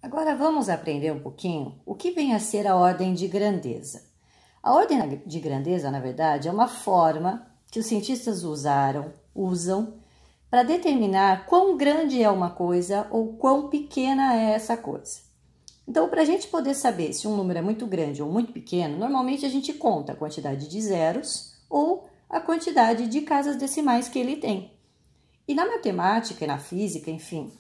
Agora vamos aprender um pouquinho o que vem a ser a ordem de grandeza. A ordem de grandeza, na verdade, é uma forma que os cientistas usam para determinar quão grande é uma coisa ou quão pequena é essa coisa. Então, para a gente poder saber se um número é muito grande ou muito pequeno, normalmente a gente conta a quantidade de zeros ou a quantidade de casas decimais que ele tem. E na matemática e na física, enfim,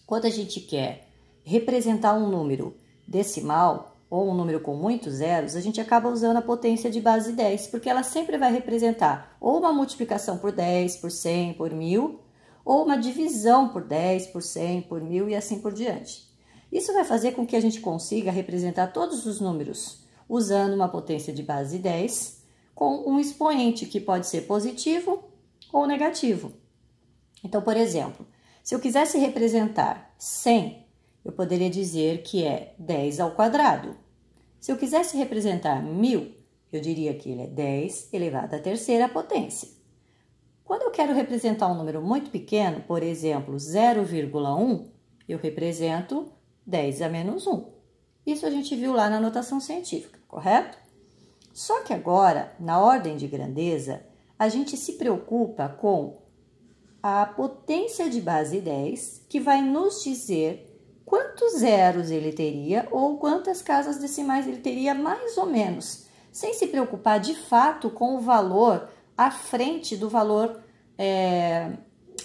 quando a gente quer representar um número decimal ou um número com muitos zeros, a gente acaba usando a potência de base 10, porque ela sempre vai representar ou uma multiplicação por 10, por 100, por 1000, ou uma divisão por 10, por 100, por 1000 e assim por diante. Isso vai fazer com que a gente consiga representar todos os números usando uma potência de base 10 com um expoente que pode ser positivo ou negativo. Então, por exemplo, se eu quisesse representar 100, eu poderia dizer que é 10 ao quadrado. Se eu quisesse representar 1000, eu diria que ele é 10 elevado à terceira potência. Quando eu quero representar um número muito pequeno, por exemplo, 0,1, eu represento 10 a menos 1. Isso a gente viu lá na notação científica, correto? Só que agora, na ordem de grandeza, a gente se preocupa com a potência de base 10, que vai nos dizer quantos zeros ele teria ou quantas casas decimais ele teria, mais ou menos, sem se preocupar de fato com o valor à frente do valor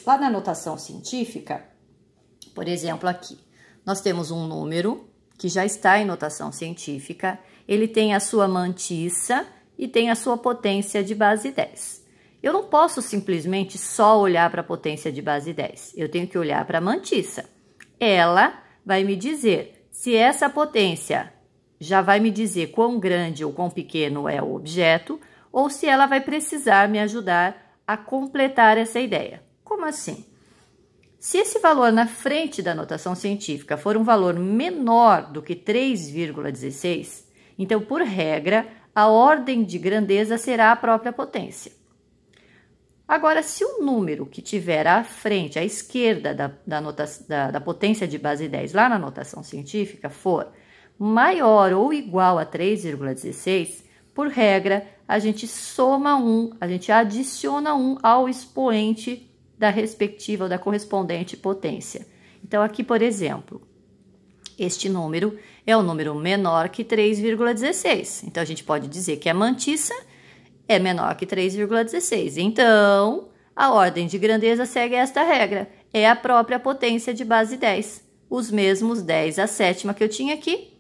lá na notação científica. Por exemplo, aqui, nós temos um número que já está em notação científica, ele tem a sua mantissa e tem a sua potência de base 10. Eu não posso simplesmente só olhar para a potência de base 10, eu tenho que olhar para a mantissa. Ela vai me dizer se essa potência já vai me dizer quão grande ou quão pequeno é o objeto, ou se ela vai precisar me ajudar a completar essa ideia. Como assim? Se esse valor na frente da notação científica for um valor menor do que 3,16, então, por regra, a ordem de grandeza será a própria potência. Agora, se o número que tiver à frente, à esquerda da potência de base 10 lá na notação científica for maior ou igual a 3,16, por regra, a gente soma 1, a gente adiciona 1 ao expoente da respectiva ou da correspondente potência. Então, aqui, por exemplo, este número é um número menor que 3,16. Então, a gente pode dizer que a mantissa é menor que 3,16. Então, a ordem de grandeza segue esta regra. É a própria potência de base 10. Os mesmos 10 à sétima que eu tinha aqui,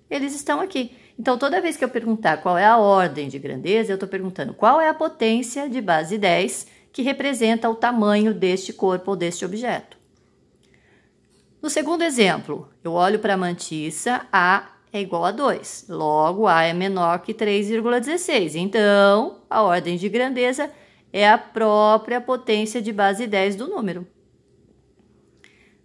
eles estão aqui. Então, toda vez que eu perguntar qual é a ordem de grandeza, eu estou perguntando qual é a potência de base 10 que representa o tamanho deste corpo ou deste objeto. No segundo exemplo, eu olho para a mantissa, A é igual a 2. Logo, A é menor que 3,16. Então, a ordem de grandeza é a própria potência de base 10 do número.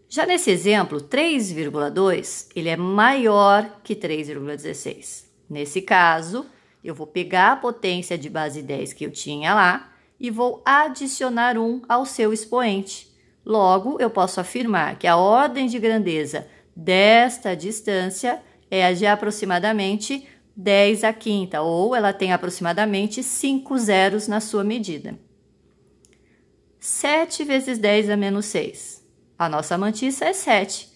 Já nesse exemplo, 3,2, ele é maior que 3,16. Nesse caso, eu vou pegar a potência de base 10 que eu tinha lá e vou adicionar 1 ao seu expoente. Logo, eu posso afirmar que a ordem de grandeza desta distância é a de aproximadamente 10 à quinta, ou ela tem aproximadamente 5 zeros na sua medida. 7 vezes 10 a menos 6. A nossa mantissa é 7,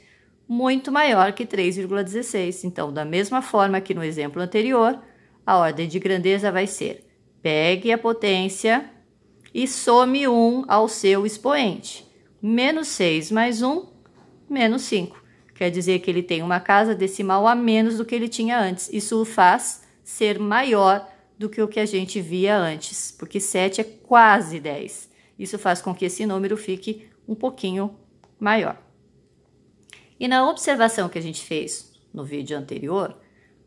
muito maior que 3,16. Então, da mesma forma que no exemplo anterior, a ordem de grandeza vai ser: pegue a potência e some 1 ao seu expoente. Menos 6 mais 1, menos 5. Quer dizer que ele tem uma casa decimal a menos do que ele tinha antes. Isso o faz ser maior do que o que a gente via antes, porque 7 é quase 10. Isso faz com que esse número fique um pouquinho maior. E na observação que a gente fez no vídeo anterior,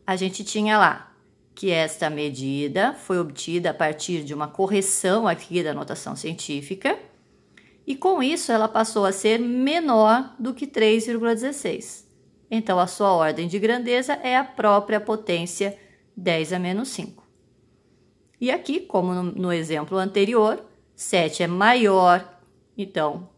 a gente tinha lá que esta medida foi obtida a partir de uma correção aqui da notação científica, e com isso ela passou a ser menor do que 3,16. Então, a sua ordem de grandeza é a própria potência 10 a menos 5. E aqui, como no exemplo anterior, 7 é maior, então,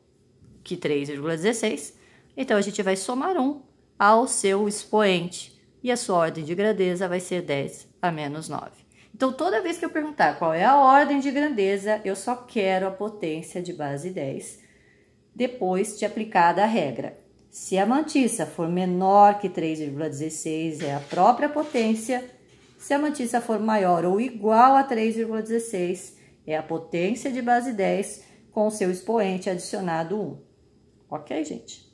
que 3,16. Então, a gente vai somar 1 ao seu expoente. E a sua ordem de grandeza vai ser 10 a menos 9. Então, toda vez que eu perguntar qual é a ordem de grandeza, eu só quero a potência de base 10, depois de aplicada a regra. Se a mantissa for menor que 3,16, é a própria potência. Se a mantissa for maior ou igual a 3,16, é a potência de base 10 com o seu expoente adicionado 1. Ok, gente?